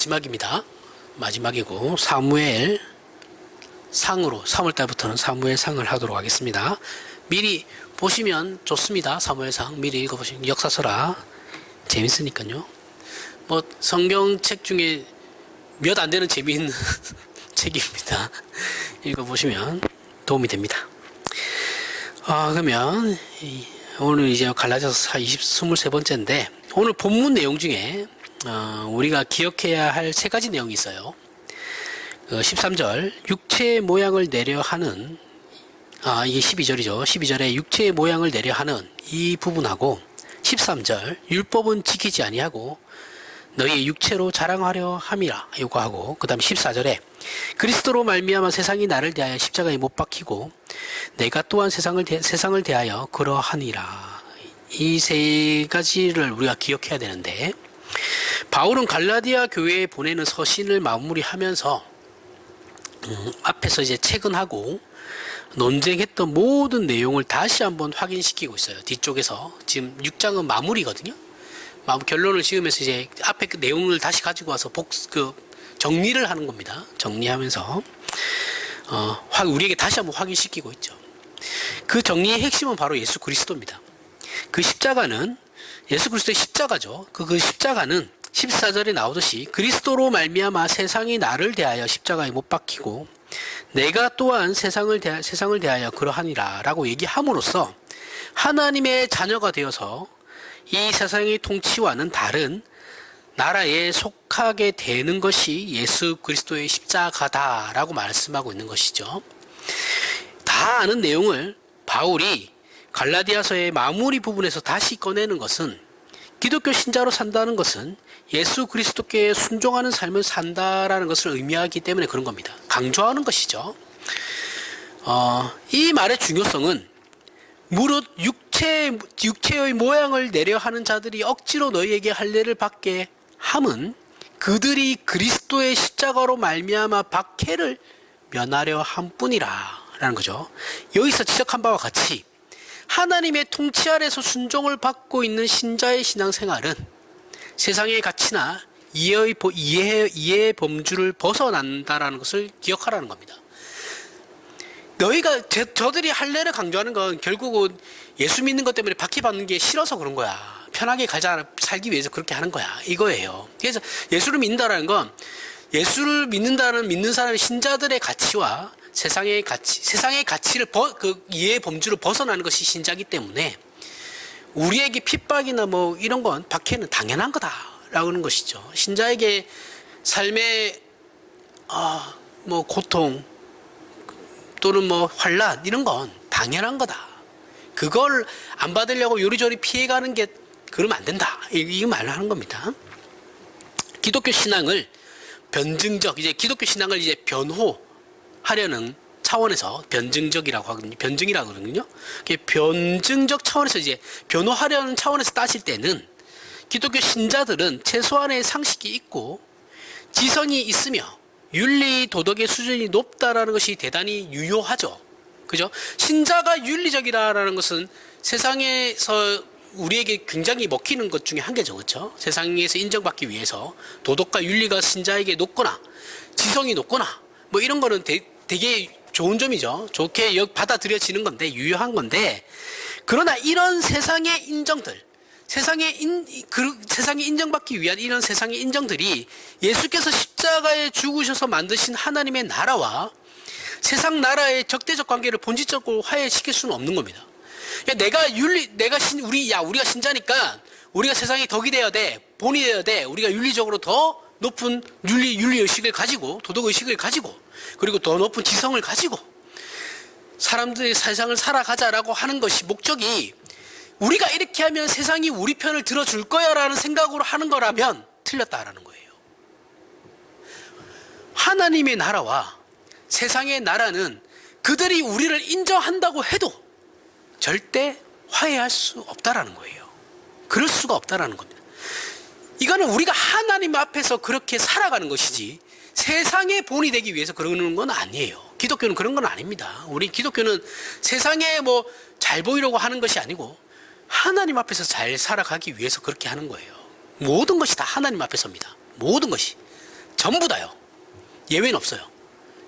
마지막입니다. 마지막이고 사무엘 상으로 3월달부터는 사무엘 상을 하도록 하겠습니다. 미리 보시면 좋습니다. 사무엘 상 미리 읽어보시면 역사서라 재밌으니까요. 뭐 성경책 중에 몇 안 되는 재미있는 책입니다. 읽어보시면 도움이 됩니다. 그러면 오늘 이제 갈라디아서 23번째인데 오늘 본문 내용 중에 우리가 기억해야 할 세 가지 내용이 있어요. 13절 육체의 모양을 내려 하는 이게 12절이죠. 12절에 육체의 모양을 내려 하는 이 부분하고 13절 율법은 지키지 아니하고 너희의 육체로 자랑하려 함이라 요구하고 그 다음 14절에 그리스도로 말미암아 세상이 나를 대하여 십자가에 못 박히고 내가 또한 세상을 대하여 그러하니라. 이 세 가지를 우리가 기억해야 되는데 바울은 갈라디아 교회에 보내는 서신을 마무리하면서 앞에서 이제 체근하고 논쟁했던 모든 내용을 다시 한번 확인시키고 있어요. 뒤쪽에서 지금 6장은 마무리거든요. 결론을 지으면서 이제 앞에 그 내용을 다시 가지고 와서 정리를 하는 겁니다. 정리하면서 우리에게 다시 한번 확인시키고 있죠. 그 정리의 핵심은 바로 예수 그리스도입니다. 그 십자가는 예수 그리스도의 십자가죠. 그 십자가는 14절에 나오듯이 그리스도로 말미암아 세상이 나를 대하여 십자가에 못 박히고 내가 또한 세상을 대하여 그러하니라 라고 얘기함으로써 하나님의 자녀가 되어서 이 세상의 통치와는 다른 나라에 속하게 되는 것이 예수 그리스도의 십자가다라고 말씀하고 있는 것이죠. 다 아는 내용을 바울이 갈라디아서의 마무리 부분에서 다시 꺼내는 것은 기독교 신자로 산다는 것은 예수 그리스도께 순종하는 삶을 산다라는 것을 의미하기 때문에 그런 겁니다. 강조하는 것이죠. 이 말의 중요성은 무릇 육체의 모양을 내려 하는 자들이 억지로 너희에게 할례를 받게 함은 그들이 그리스도의 십자가로 말미암아 박해를 면하려 함뿐이라 라는 거죠. 여기서 지적한 바와 같이 하나님의 통치 아래서 순종을 받고 있는 신자의 신앙생활은 세상의 가치나 이해의 범주를 벗어난다라는 것을 기억하라는 겁니다. 저들이 할례를 강조하는 건 결국은 예수 믿는 것 때문에 박해받는 게 싫어서 그런 거야. 편하게 살기 위해서 그렇게 하는 거야. 이거예요. 그래서 예수를 믿는다는 건 예수를 믿는 사람의 신자들의 가치와 세상의 가치를 이해의 범주를 벗어나는 것이 신자이기 때문에 우리에게 핍박이나 뭐 이런 건 박해는 당연한 거다라고 하는 것이죠. 신자에게 삶의 뭐 고통 또는 뭐 환난 이런 건 당연한 거다. 그걸 안 받으려고 요리조리 피해가는 게 그러면 안 된다. 이 말을 하는 겁니다. 기독교 신앙을 기독교 신앙을 이제 변호하려는 차원에서 변증이라고 하거든요. 변증적 차원에서 이제 변호하려는 차원에서 따질 때는 기독교 신자들은 최소한의 상식이 있고 지성이 있으며 윤리 도덕의 수준이 높다라는 것이 대단히 유효하죠. 그죠? 신자가 윤리적이라는 것은 세상에서 우리에게 굉장히 먹히는 것 중에 한 개죠. 그렇죠? 세상에서 인정받기 위해서 도덕과 윤리가 신자에게 높거나 지성이 높거나 뭐 이런 거는 되게 좋은 점이죠. 좋게 받아들여지는 건데 유효한 건데 그러나 이런 세상의 인정들 세상에 인정받기 위한 이런 세상의 인정들이 예수께서 십자가에 죽으셔서 만드신 하나님의 나라와 세상 나라의 적대적 관계를 본질적으로 화해시킬 수는 없는 겁니다. 우리가 신자니까 우리가 세상의 덕이 되어야 돼, 본이 되어야 돼. 우리가 윤리적으로 더 높은 윤리 의식을 가지고 도덕 의식을 가지고 그리고 더 높은 지성을 가지고 사람들의 세상을 살아가자라고 하는 것이 목적이 우리가 이렇게 하면 세상이 우리 편을 들어줄 거야 라는 생각으로 하는 거라면 틀렸다라는 거예요. 하나님의 나라와 세상의 나라는 그들이 우리를 인정한다고 해도 절대 화해할 수 없다라는 거예요. 그럴 수가 없다라는 겁니다. 이거는 우리가 하나님 앞에서 그렇게 살아가는 것이지 세상의 본이 되기 위해서 그러는 건 아니에요. 기독교는 그런 건 아닙니다. 우리 기독교는 세상에 뭐 잘 보이려고 하는 것이 아니고 하나님 앞에서 잘 살아가기 위해서 그렇게 하는 거예요. 모든 것이 다 하나님 앞에서입니다. 모든 것이. 전부 다요. 예외는 없어요.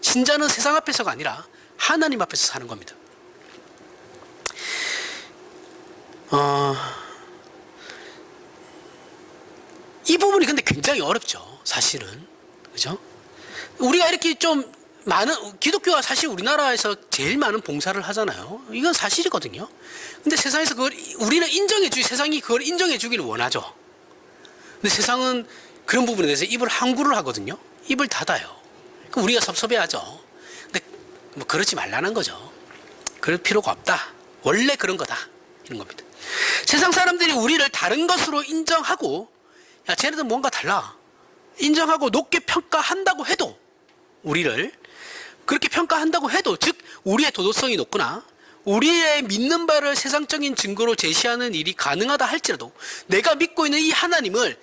신자는 세상 앞에서가 아니라 하나님 앞에서 사는 겁니다. 이 부분이 근데 굉장히 어렵죠. 사실은. 그죠? 우리가 이렇게 좀 많은, 기독교가 사실 우리나라에서 제일 많은 봉사를 하잖아요. 이건 사실이거든요. 근데 세상에서 그걸, 우리는 세상이 그걸 인정해 주기를 원하죠. 근데 세상은 그런 부분에 대해서 입을 항구를 하거든요. 입을 닫아요. 그럼 우리가 섭섭해하죠. 근데 뭐 그러지 말라는 거죠. 그럴 필요가 없다. 원래 그런 거다. 이런 겁니다. 세상 사람들이 우리를 다른 것으로 인정하고, 야, 쟤네들 뭔가 달라. 인정하고 높게 평가한다고 해도, 우리를 그렇게 평가한다고 해도, 즉 우리의 도덕성이 높구나, 우리의 믿는 바를 세상적인 증거로 제시하는 일이 가능하다 할지라도, 내가 믿고 있는 이 하나님에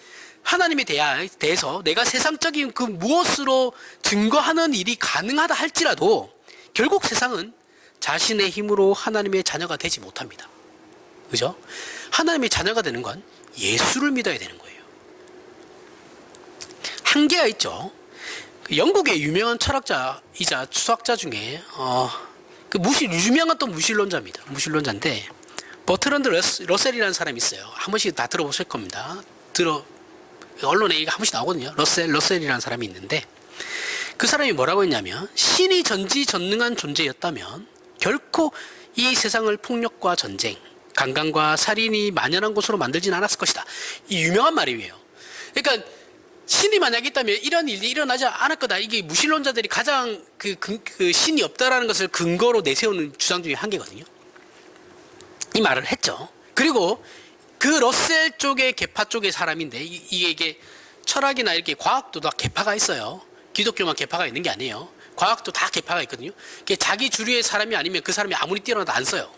대해서 내가 세상적인 그 무엇으로 증거하는 일이 가능하다 할지라도 결국 세상은 자신의 힘으로 하나님의 자녀가 되지 못합니다. 그죠? 하나님의 자녀가 되는 건 예수를 믿어야 되는 거예요. 한계가 있죠. 영국의 유명한 철학자이자 수학자 중에 유명한 또 무신론자입니다. 무신론자인데 버트런드 러셀이라는 사람이 있어요. 한 번씩 다 들어보실 겁니다. 언론에 한 번씩 나오거든요. 러셀이라는 사람이 있는데, 그 사람이 뭐라고 했냐면, 신이 전지전능한 존재였다면 결코 이 세상을 폭력과 전쟁, 강간과 살인이 만연한 곳으로 만들진 않았을 것이다. 이 유명한 말이에요. 그러니까 신이 만약에 있다면 이런 일이 일어나지 않을 거다. 이게 무신론자들이 가장 그 신이 없다라는 것을 근거로 내세우는 주장 중에 한 개거든요. 이 말을 했죠. 그리고 그 러셀 쪽의 계파 쪽의 사람인데, 이게 철학이나 이렇게 과학도 다 계파가 있어요. 기독교만 계파가 있는 게 아니에요. 과학도 다 계파가 있거든요. 자기 주류의 사람이 아니면 그 사람이 아무리 뛰어나도 안 써요.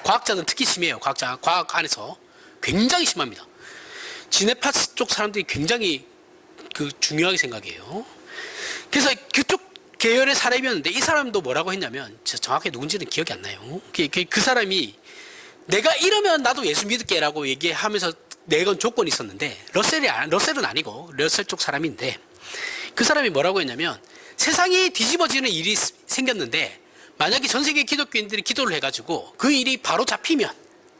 과학자는 특히 심해요. 과학 안에서 굉장히 심합니다. 지네파 쪽 사람들이 굉장히 중요하게 생각해요. 그래서 그쪽 계열의 사람이었는데, 이 사람도 뭐라고 했냐면, 정확히 누군지는 기억이 안 나요. 그 사람이 내가 이러면 나도 예수 믿을게라고 얘기하면서 내건 조건이 있었는데, 러셀은 아니고 러셀 쪽 사람인데, 그 사람이 뭐라고 했냐면, 세상이 뒤집어지는 일이 생겼는데 만약에 전 세계 기독교인들이 기도를 해가지고 그 일이 바로 잡히면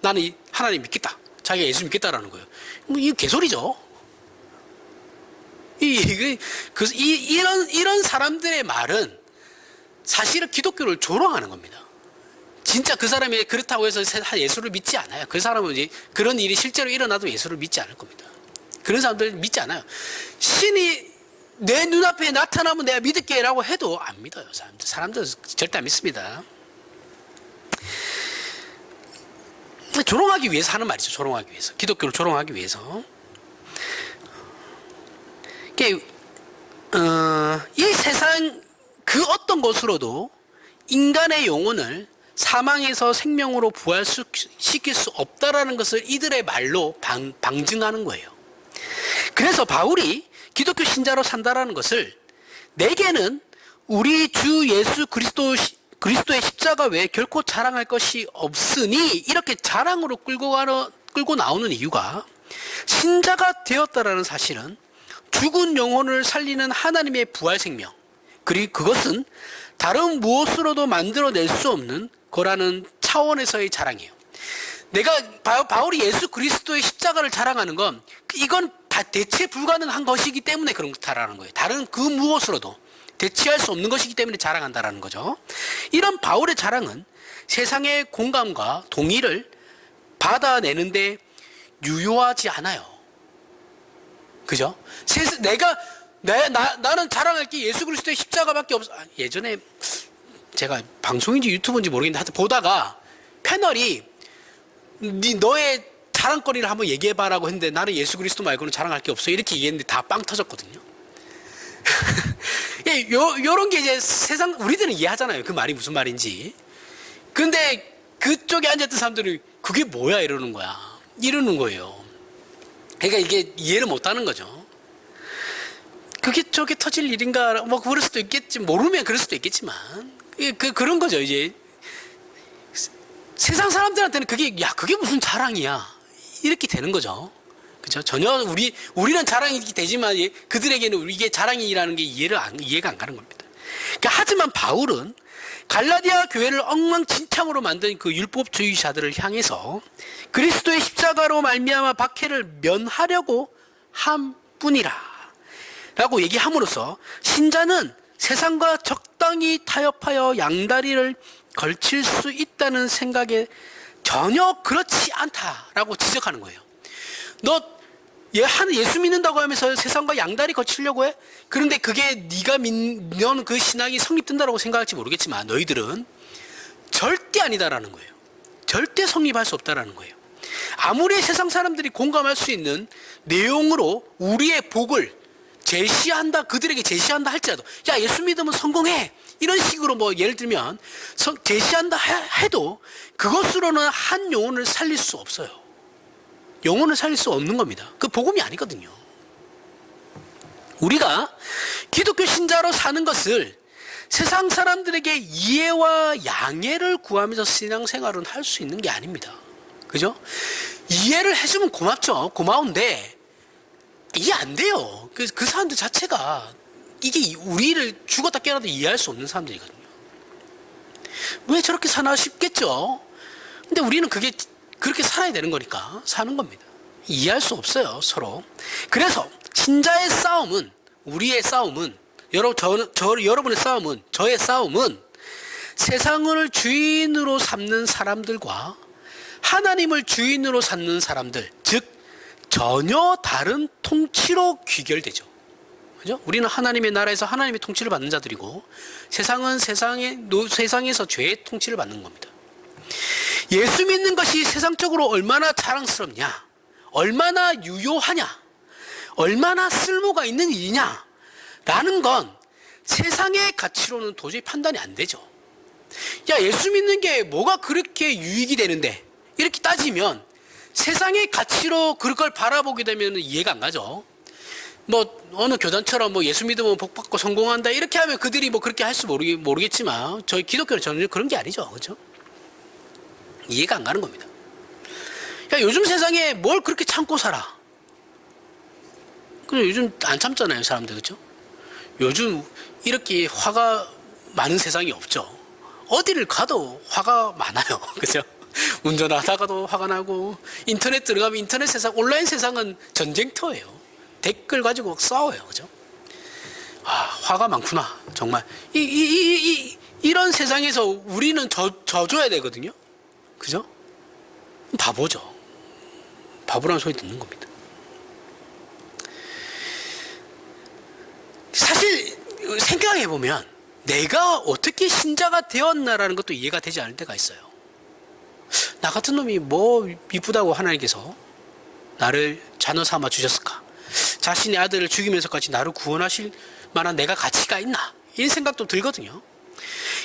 나는 하나님 믿겠다, 자기가 예수 믿겠다라는 거예요. 뭐 이게 개소리죠. 이런 사람들의 말은 사실은 기독교를 조롱하는 겁니다. 진짜 그 사람이 그렇다고 해서 예수를 믿지 않아요. 그 사람은 이제 그런 일이 실제로 일어나도 예수를 믿지 않을 겁니다. 그런 사람들은 믿지 않아요. 신이 내 눈앞에 나타나면 내가 믿을게라고 해도 안 믿어요. 사람들 절대 안 믿습니다. 조롱하기 위해서 하는 말이죠. 조롱하기 위해서. 기독교를 조롱하기 위해서. 이 세상 그 어떤 것으로도 인간의 영혼을 사망에서 생명으로 부활시킬 수 없다라는 것을 이들의 말로 방증하는 거예요. 그래서 바울이 기독교 신자로 산다라는 것을, 내게는 우리 주 예수 그리스도의 십자가 외에 결코 자랑할 것이 없으니, 이렇게 자랑으로 끌고 나오는 이유가, 신자가 되었다라는 사실은 죽은 영혼을 살리는 하나님의 부활 생명, 그리고 그것은 다른 무엇으로도 만들어낼 수 없는 거라는 차원에서의 자랑이에요. 바울이 예수 그리스도의 십자가를 자랑하는 건, 이건 다 대체 불가능한 것이기 때문에 그렇다라는 거예요. 다른 그 무엇으로도 대체할 수 없는 것이기 때문에 자랑한다라는 거죠. 이런 바울의 자랑은 세상의 공감과 동의를 받아내는데 유효하지 않아요. 그죠? 나는 자랑할 게 예수 그리스도의 십자가밖에 없어. 예전에 제가 방송인지 유튜브인지 모르겠는데 하여튼 보다가 패널이 너의 자랑거리를 한번 얘기해봐라고 했는데, 나는 예수 그리스도 말고는 자랑할 게 없어 이렇게 얘기했는데 다 빵 터졌거든요. 요런 게 이제 세상, 우리들은 이해하잖아요. 그 말이 무슨 말인지. 근데 그쪽에 앉았던 사람들이 그게 뭐야 이러는 거예요. 그러니까 이게 이해를 못하는 거죠. 그게 저게 터질 일인가, 뭐 그럴 수도 있겠지, 모르면 그럴 수도 있겠지만, 그런 거죠. 이제 세상 사람들한테는 그게 무슨 자랑이야 이렇게 되는 거죠. 그죠? 전혀 우리는 자랑이 되지만 그들에게는 이게 자랑이라는 게 이해가 안 가는 겁니다. 그러니까 하지만 바울은 갈라디아 교회를 엉망진창으로 만든 그 율법주의자들을 향해서 그리스도의 십자가로 말미암아 박해를 면하려고 함 뿐이라 라고 얘기함으로써 신자는 세상과 적당히 타협하여 양다리를 걸칠 수 있다는 생각에 전혀 그렇지 않다라고 지적하는 거예요. 너 예수 믿는다고 하면서 세상과 양다리 거치려고 해? 그런데 그게 너는 그 신앙이 성립된다고 생각할지 모르겠지만 너희들은 절대 아니다라는 거예요. 절대 성립할 수 없다라는 거예요. 아무리 세상 사람들이 공감할 수 있는 내용으로 우리의 복을 그들에게 제시한다 할지라도, 야, 예수 믿으면 성공해, 이런 식으로 뭐 예를 들면 제시한다 해도 그것으로는 한 영혼을 살릴 수 없어요. 영혼을 살릴 수 없는 겁니다. 그 복음이 아니거든요. 우리가 기독교 신자로 사는 것을 세상 사람들에게 이해와 양해를 구하면서 신앙생활은 할 수 있는 게 아닙니다. 그죠? 이해를 해주면 고마운데 이해 안 돼요. 그 사람들 자체가 이게 우리를 죽었다 깨어나도 이해할 수 없는 사람들이거든요. 왜 저렇게 사나 싶겠죠. 근데 우리는 그렇게 살아야 되는 거니까 사는 겁니다. 이해할 수 없어요, 서로. 그래서 신자의 싸움은, 우리의 싸움은, 여러분의 싸움은, 저의 싸움은 세상을 주인으로 삼는 사람들과 하나님을 주인으로 삼는 사람들, 즉 전혀 다른 통치로 귀결되죠. 그죠? 우리는 하나님의 나라에서 하나님의 통치를 받는 자들이고 세상은 세상에서 죄의 통치를 받는 겁니다. 예수 믿는 것이 세상적으로 얼마나 자랑스럽냐, 얼마나 유효하냐, 얼마나 쓸모가 있는 일이냐 라는 건 세상의 가치로는 도저히 판단이 안 되죠. 야, 예수 믿는 게 뭐가 그렇게 유익이 되는데, 이렇게 따지면 세상의 가치로 그걸 바라보게 되면 이해가 안 가죠. 뭐 어느 교단처럼 뭐 예수 믿으면 복 받고 성공한다 이렇게 하면 그들이 뭐 그렇게 할지 모르겠지만 저희 기독교는 전혀 그런 게 아니죠. 그렇죠? 이해가 안 가는 겁니다. 야, 요즘 세상에 뭘 그렇게 참고 살아? 그냥 요즘 안 참잖아요, 사람들. 그렇죠? 요즘 이렇게 화가 많은 세상이 없죠. 어디를 가도 화가 많아요. 그죠? 운전하다가도 화가 나고, 인터넷 들어가면 인터넷 세상, 온라인 세상은 전쟁터예요. 댓글 가지고 싸워요. 그죠? 아, 화가 많구나. 정말. 이런 세상에서 우리는 져줘야 되거든요. 그죠? 바보죠. 바보라는 소리 듣는 겁니다. 사실 생각해보면 내가 어떻게 신자가 되었나라는 것도 이해가 되지 않을 때가 있어요. 나 같은 놈이 뭐 이쁘다고 하나님께서 나를 자녀 삼아 주셨을까? 자신의 아들을 죽이면서까지 나를 구원하실 만한 내가 가치가 있나? 이런 생각도 들거든요.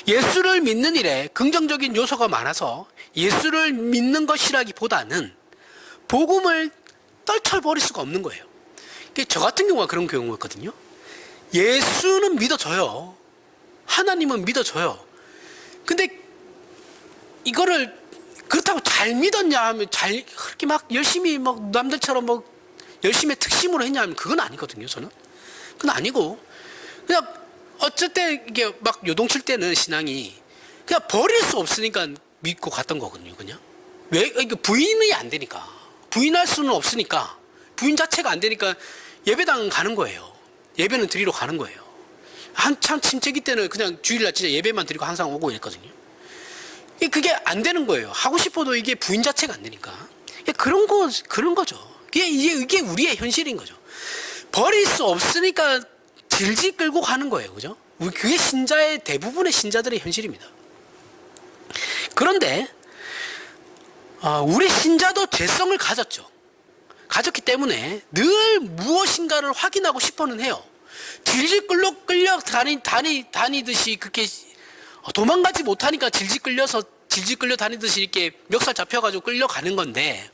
예수를 믿는 일에 긍정적인 요소가 많아서 예수를 믿는 것이라기보다는 복음을 떨쳐버릴 수가 없는 거예요. 저 같은 경우가 그런 경우였거든요. 예수는 믿어져요. 하나님은 믿어져요. 근데 이거를 그렇다고 잘 믿었냐 하면 그렇게 막 열심히 막 남들처럼 뭐 열심히 특심으로 했냐 하면 그건 아니거든요. 저는 그건 아니고 그냥 어쨌든 이게 막 요동칠 때는 신앙이 그냥 버릴 수 없으니까 믿고 갔던 거거든요. 그냥 왜 부인이 안 되니까, 부인할 수는 없으니까, 부인 자체가 안 되니까 예배당 가는 거예요. 예배는 드리러 가는 거예요. 한참 침체기 때는 그냥 주일날 진짜 예배만 드리고 항상 오고 이랬거든요. 그게 안 되는 거예요. 하고 싶어도 이게 부인 자체가 안 되니까. 그런 거죠. 이게 우리의 현실인 거죠. 버릴 수 없으니까 질질 끌고 가는 거예요. 그죠? 그게 대부분의 신자들의 현실입니다. 그런데, 우리 신자도 죄성을 가졌기 때문에 늘 무엇인가를 확인하고 싶어는 해요. 질질 끌려 다니듯이 그렇게 도망가지 못하니까 질질 끌려 다니듯이 이렇게 멱살 잡혀가지고 끌려가는 건데,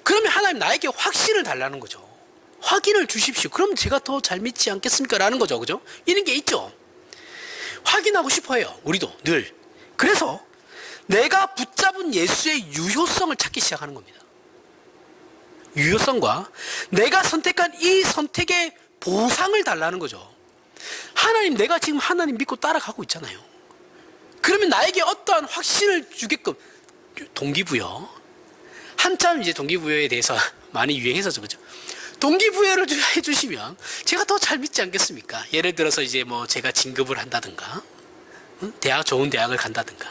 그러면 하나님 나에게 확신을 달라는 거죠. 확인을 주십시오. 그럼 제가 더 잘 믿지 않겠습니까? 라는 거죠. 그죠? 이런 게 있죠. 확인하고 싶어 해요. 우리도 늘. 그래서 내가 붙잡은 예수의 유효성을 찾기 시작하는 겁니다. 유효성과 내가 선택한 이 선택의 보상을 달라는 거죠. 하나님, 내가 지금 하나님 믿고 따라가고 있잖아요. 그러면 나에게 어떠한 확신을 주게끔, 동기부여. 한참 이제 동기부여에 대해서 많이 유행했었죠. 그죠? 동기부여를 해주시면 제가 더 잘 믿지 않겠습니까? 예를 들어서 이제 뭐 제가 진급을 한다든가, 좋은 대학을 간다든가,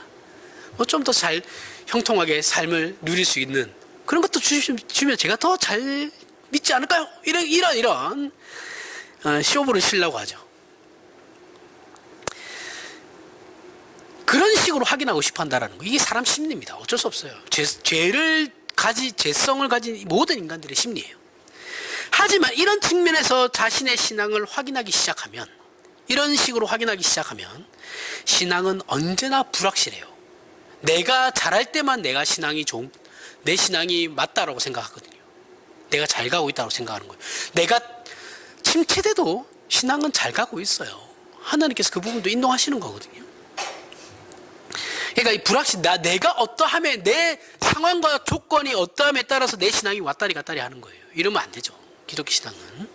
뭐 좀 더 잘 형통하게 삶을 누릴 수 있는 그런 것도 주면 제가 더 잘 믿지 않을까요? 이런 쇼부를 치려고 하죠. 그런 식으로 확인하고 싶어 한다는 거. 이게 사람 심리입니다. 어쩔 수 없어요. 죄성을 가진 모든 인간들의 심리예요. 하지만 이런 측면에서 자신의 신앙을 확인하기 시작하면, 이런 식으로 확인하기 시작하면 신앙은 언제나 불확실해요. 내가 잘할 때만 내 신앙이 맞다라고 생각하거든요. 내가 잘 가고 있다고 생각하는 거예요. 내가 침체돼도 신앙은 잘 가고 있어요. 하나님께서 그 부분도 인도하시는 거거든요. 그러니까 이 내가 어떠함에, 내 상황과 조건이 어떠함에 따라서 내 신앙이 왔다리 갔다리 하는 거예요. 이러면 안 되죠. 기독교 신앙은.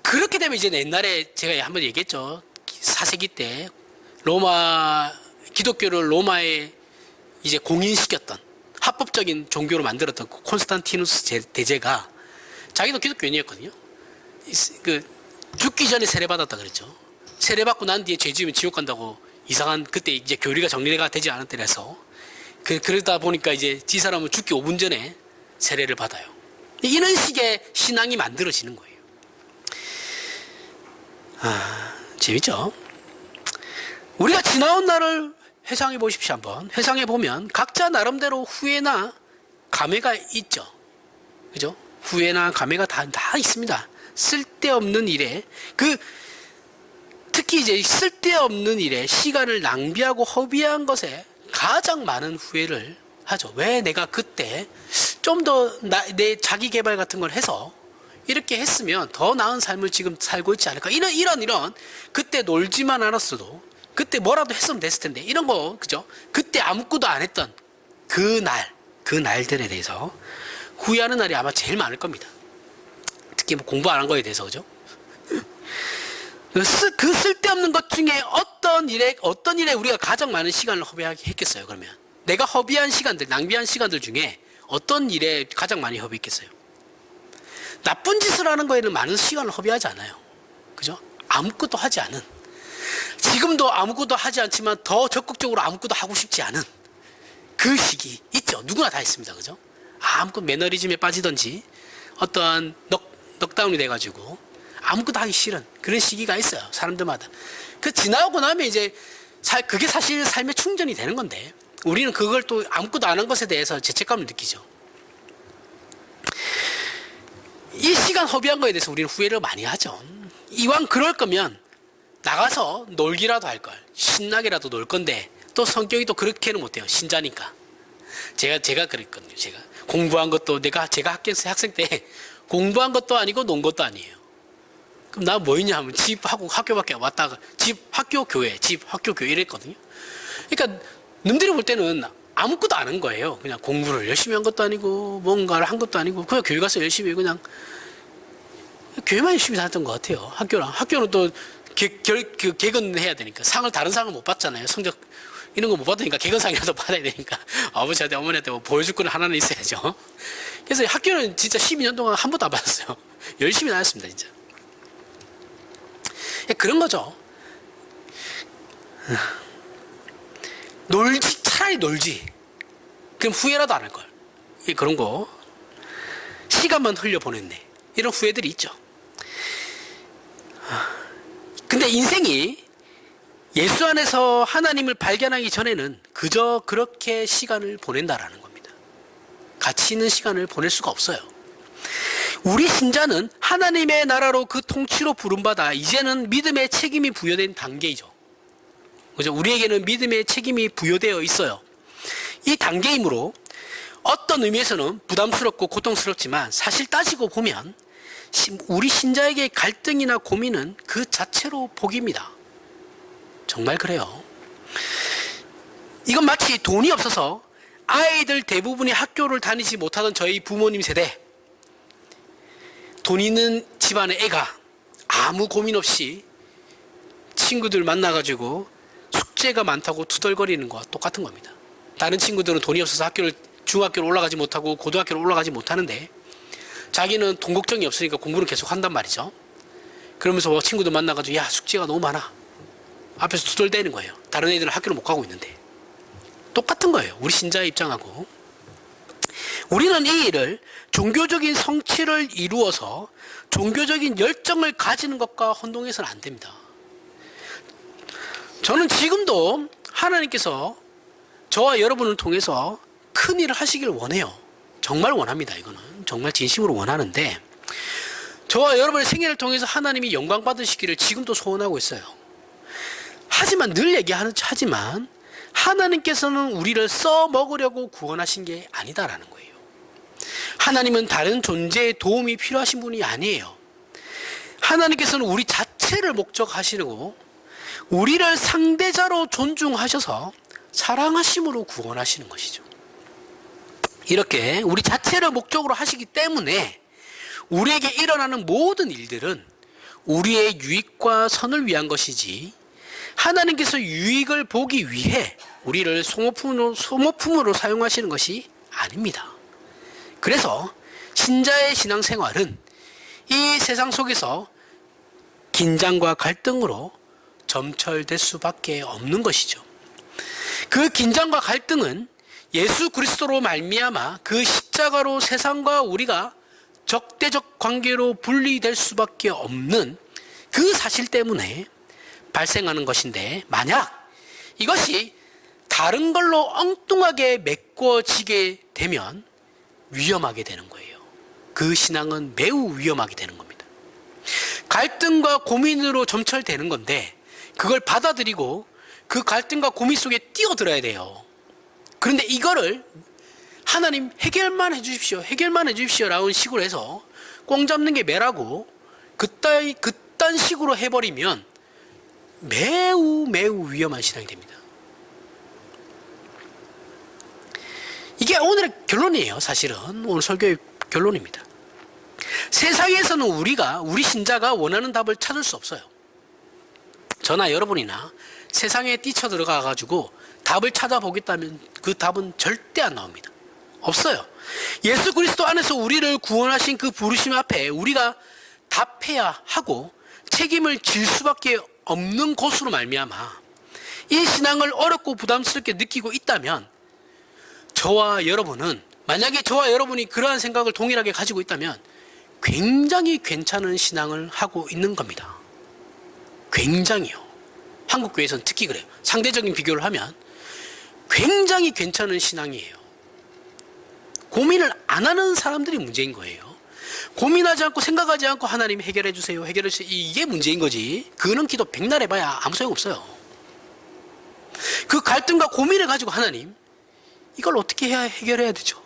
그렇게 되면 이제 옛날에 제가 한번 얘기했죠. 4세기 때 기독교를 로마에 이제 공인시켰던, 합법적인 종교로 만들었던 콘스탄티누스 대제가 자기도 기독교인이었거든요. 죽기 전에 세례받았다 그랬죠. 세례받고 난 뒤에 죄 지으면 지옥 간다고 이상한, 그때 이제 교리가 정리가 되지 않은 때라서 그러다 보니까 이제 지 사람은 죽기 5분 전에 세례를 받아요. 이런 식의 신앙이 만들어지는 거예요. 재밌죠? 우리가 지나온 날을 회상해 보십시오. 한번 회상해 보면 각자 나름대로 후회나 감회가 있죠. 그죠? 후회나 감회가 다 있습니다. 쓸데없는 일에, 특히 이제 쓸데없는 일에 시간을 낭비하고 허비한 것에 가장 많은 후회를 하죠. 왜 내가 그때 좀 더 내 자기 개발 같은 걸 해서 이렇게 했으면 더 나은 삶을 지금 살고 있지 않을까. 이런 그때 놀지만 않았어도, 그때 뭐라도 했으면 됐을 텐데, 이런 거, 그죠? 그때 아무것도 안 했던 그 날들에 대해서 후회하는 날이 아마 제일 많을 겁니다. 특히 뭐 공부 안 한 거에 대해서, 그죠? 그 쓸데없는 것 중에 어떤 일에 우리가 가장 많은 시간을 허비하게 했겠어요, 그러면? 내가 허비한 시간들, 낭비한 시간들 중에 어떤 일에 가장 많이 허비했겠어요? 나쁜 짓을 하는 거에는 많은 시간을 허비하지 않아요. 그죠? 아무것도 하지 않은. 지금도 아무것도 하지 않지만 더 적극적으로 아무것도 하고 싶지 않은 그 시기 있죠. 누구나 다 있습니다. 그죠? 아무것도 매너리즘에 빠지든지 어떠한 넉다운이 돼가지고 아무것도 하기 싫은 그런 시기가 있어요. 사람들마다. 지나고 나면 이제 그게 사실 삶의 충전이 되는 건데, 우리는 그걸 또 아무것도 안 한 것에 대해서 죄책감을 느끼죠. 이 시간 허비한 거에 대해서 우리는 후회를 많이 하죠. 이왕 그럴 거면 나가서 놀기라도 할 걸. 신나게라도 놀 건데, 또 성격이 또 그렇게는 못해요. 신자니까. 제가 그랬거든요. 제가 공부한 것도, 제가 학생 때 공부한 것도 아니고 논 것도 아니에요. 그럼 나 뭐 있냐 하면 집하고 학교밖에 왔다가 학교, 교회 이랬거든요. 그러니까 남들이 볼 때는 아무것도 안 한 거예요. 그냥 공부를 열심히 한 것도 아니고 뭔가를 한 것도 아니고 그냥 교회 가서 열심히 그냥 교회만 열심히 다녔던 것 같아요. 학교는 또 개근해야 되니까 다른 상을 못 받잖아요. 성적 이런 거 못 받으니까 개근상이라도 받아야 되니까 아버지한테 어머니한테 뭐 보여줄 건 하나는 있어야죠. 그래서 학교는 진짜 12년 동안 한 번도 안 받았어요. 열심히 다녔습니다, 진짜. 그런 거죠. 차라리 놀지. 그럼 후회라도 안 할 걸. 그런 거. 시간만 흘려보냈네. 이런 후회들이 있죠. 근데 인생이 예수 안에서 하나님을 발견하기 전에는 그저 그렇게 시간을 보낸다라는 겁니다. 가치 있는 시간을 보낼 수가 없어요. 우리 신자는 하나님의 나라로 그 통치로 부름받아 이제는 믿음의 책임이 부여된 단계이죠. 그죠? 우리에게는 믿음의 책임이 부여되어 있어요. 이 단계이므로 어떤 의미에서는 부담스럽고 고통스럽지만 사실 따지고 보면 우리 신자에게 갈등이나 고민은 그 자체로 복입니다. 정말 그래요. 이건 마치 돈이 없어서 아이들 대부분이 학교를 다니지 못하던 저희 부모님 세대, 돈 있는 집안의 애가 아무 고민 없이 친구들 만나가지고 숙제가 많다고 투덜거리는 거와 똑같은 겁니다. 다른 친구들은 돈이 없어서 중학교를 올라가지 못하고 고등학교를 올라가지 못하는데 자기는 돈 걱정이 없으니까 공부를 계속 한단 말이죠. 그러면서 친구들 만나가지고 야, 숙제가 너무 많아. 앞에서 투덜대는 거예요. 다른 애들은 학교를 못 가고 있는데. 똑같은 거예요. 우리 신자의 입장하고. 우리는 이 일을 종교적인 성취를 이루어서 종교적인 열정을 가지는 것과 혼동해서는 안 됩니다. 저는 지금도 하나님께서 저와 여러분을 통해서 큰 일을 하시길 원해요. 정말 원합니다. 이거는 정말 진심으로 원하는데, 저와 여러분의 생애를 통해서 하나님이 영광 받으시기를 지금도 소원하고 있어요. 하지만 늘 하지만 하나님께서는 우리를 써먹으려고 구원하신 게 아니다라는 거예요. 하나님은 다른 존재의 도움이 필요하신 분이 아니에요. 하나님께서는 우리 자체를 목적하시고 우리를 상대자로 존중하셔서 사랑하심으로 구원하시는 것이죠. 이렇게 우리 자체를 목적으로 하시기 때문에 우리에게 일어나는 모든 일들은 우리의 유익과 선을 위한 것이지, 하나님께서 유익을 보기 위해 우리를 소모품으로 사용하시는 것이 아닙니다. 그래서 신자의 신앙생활은 이 세상 속에서 긴장과 갈등으로 점철될 수밖에 없는 것이죠. 그 긴장과 갈등은 예수 그리스도로 말미암아 그 십자가로 세상과 우리가 적대적 관계로 분리될 수밖에 없는 그 사실 때문에 발생하는 것인데, 만약 이것이 다른 걸로 엉뚱하게 메꿔지게 되면 위험하게 되는 거예요. 그 신앙은 매우 위험하게 되는 겁니다. 갈등과 고민으로 점철되는 건데 그걸 받아들이고 그 갈등과 고민 속에 뛰어들어야 돼요. 그런데 이거를 하나님 해결만 해주십시오 라는 식으로 해서 꽁 잡는 게 매라고 그딴 식으로 해버리면 매우 위험한 신앙이 됩니다. 이게 오늘의 결론이에요. 사실은 오늘 설교의 결론입니다. 세상에서는 우리 신자가 원하는 답을 찾을 수 없어요. 저나 여러분이나 세상에 뛰쳐들어가 가지고 답을 찾아보겠다면 그 답은 절대 안 나옵니다. 없어요. 예수 그리스도 안에서 우리를 구원하신 그 부르심 앞에 우리가 답해야 하고 책임을 질 수밖에 없는 곳으로 말미암아 이 신앙을 어렵고 부담스럽게 느끼고 있다면, 저와 여러분은, 만약에 저와 여러분이 그러한 생각을 동일하게 가지고 있다면 굉장히 괜찮은 신앙을 하고 있는 겁니다. 굉장히요. 한국교회에서는 특히 그래요. 상대적인 비교를 하면 굉장히 괜찮은 신앙이에요. 고민을 안 하는 사람들이 문제인 거예요. 고민하지 않고 생각하지 않고 하나님 해결해 주세요, 이게 문제인 거지. 그는 기도 백날 해봐야 아무 소용없어요. 그 갈등과 고민을 가지고 하나님, 이걸 어떻게 해결해야 되죠?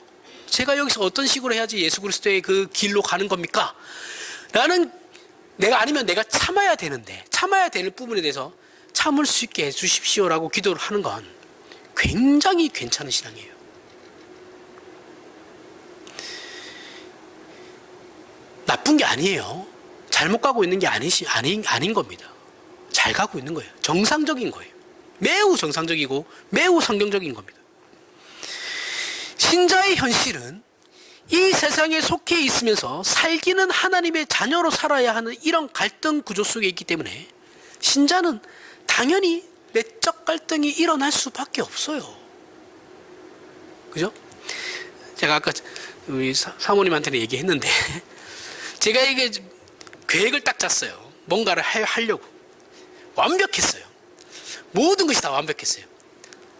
제가 여기서 어떤 식으로 해야지 예수 그리스도의 그 길로 가는 겁니까? 라는, 아니면 내가 참아야 되는데, 참아야 될 부분에 대해서 참을 수 있게 해주십시오라고 기도를 하는 건 굉장히 괜찮은 신앙이에요. 나쁜 게 아니에요. 잘못 가고 있는 게 아닌 겁니다. 잘 가고 있는 거예요. 정상적인 거예요. 매우 정상적이고 매우 성경적인 겁니다. 신자의 현실은 이 세상에 속해 있으면서 살기는 하나님의 자녀로 살아야 하는 이런 갈등 구조 속에 있기 때문에 신자는 당연히 내적 갈등이 일어날 수밖에 없어요. 그죠? 제가 아까 우리 사모님한테는 얘기했는데 제가 이게 계획을 딱 짰어요. 뭔가를 하려고. 완벽했어요. 모든 것이 다 완벽했어요.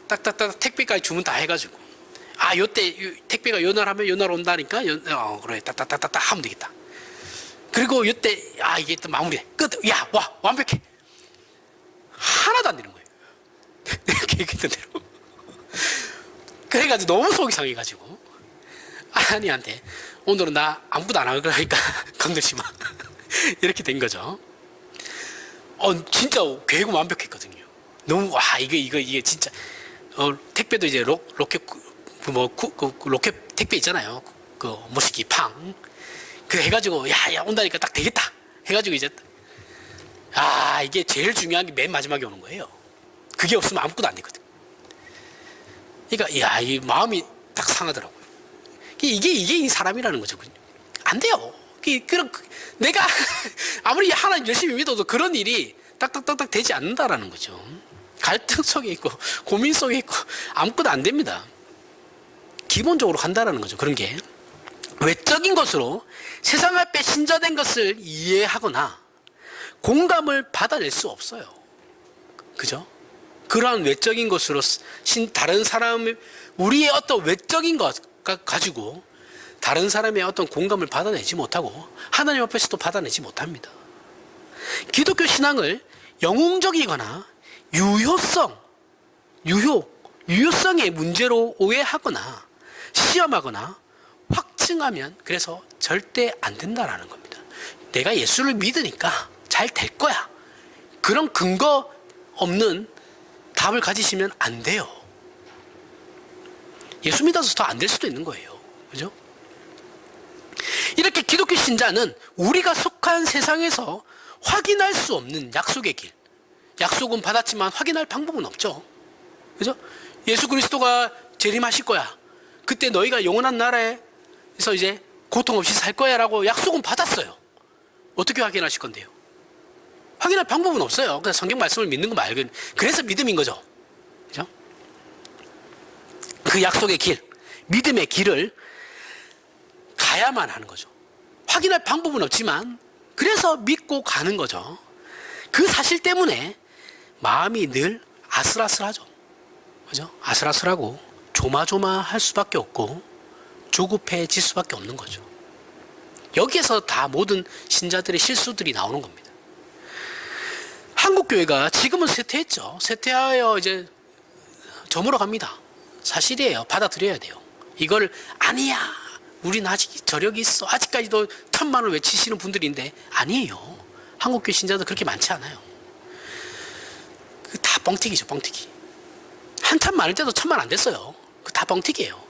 딱딱딱 택배까지 주문 다 해가지고, 요때 택배가 요날 하면 요날 온다니까, 그래, 딱딱딱딱 하면 되겠다. 그리고 요때 이게 또 마무리해. 와, 완벽해. 하나도 안 되는 거예요. 내가 계획했던 대로. 그래가지고 너무 속이 상해가지고 아니한테 오늘은 나 아무것도 안 할 거니까 건들지 마. 이렇게 된 거죠. 진짜 계획은 완벽했거든요. 너무 이게 진짜 택배도 이제 로켓 그 로켓 택배 있잖아요. 그 모시기 팡. 그 해가지고, 야, 온다니까 딱 되겠다. 해가지고 이제, 이게 제일 중요한 게 맨 마지막에 오는 거예요. 그게 없으면 아무것도 안 되거든. 그러니까, 이 마음이 딱 상하더라고요. 이게 이 사람이라는 거죠. 안 돼요. 내가 아무리 하나님 열심히 믿어도 그런 일이 딱딱딱딱 되지 않는다라는 거죠. 갈등 속에 있고 고민 속에 있고 아무것도 안 됩니다. 기본적으로 간다라는 거죠. 그런 게 외적인 것으로 세상 앞에 신자된 것을 이해하거나 공감을 받아낼 수 없어요. 그죠? 그러한 외적인 것으로 다른 사람의 우리의 어떤 외적인 것 가지고 다른 사람의 어떤 공감을 받아내지 못하고 하나님 앞에서도 받아내지 못합니다. 기독교 신앙을 영웅적이거나 유효성의 문제로 오해하거나 시험하거나 확증하면 그래서 절대 안 된다라는 겁니다. 내가 예수를 믿으니까 잘 될 거야. 그런 근거 없는 답을 가지시면 안 돼요. 예수 믿어서 더 안 될 수도 있는 거예요. 그죠? 이렇게 기독교 신자는 우리가 속한 세상에서 확인할 수 없는 약속의 길. 약속은 받았지만 확인할 방법은 없죠. 그죠? 예수 그리스도가 재림하실 거야. 그때 너희가 영원한 나라에서 이제 고통 없이 살 거야 라고 약속은 받았어요. 어떻게 확인하실 건데요? 확인할 방법은 없어요. 그냥 성경 말씀을 믿는 거 말고. 그래서 믿음인 거죠. 그죠? 그 약속의 길, 믿음의 길을 가야만 하는 거죠. 확인할 방법은 없지만 그래서 믿고 가는 거죠. 그 사실 때문에 마음이 늘 아슬아슬하죠. 그죠? 아슬아슬하고 조마조마할 수밖에 없고 조급해질 수밖에 없는 거죠. 여기에서 다 모든 신자들의 실수들이 나오는 겁니다. 한국교회가 지금은 쇠퇴했죠. 쇠퇴하여 이제 저물어 갑니다. 사실이에요. 받아들여야 돼요. 이걸 아니야. 우린 아직 저력이 있어. 아직까지도 1000만을 외치시는 분들인데 아니에요. 한국교회 신자들 그렇게 많지 않아요. 다 뻥튀기죠. 뻥튀기. 한참 많을 때도 1000만 안 됐어요. 다 뻥튀기예요.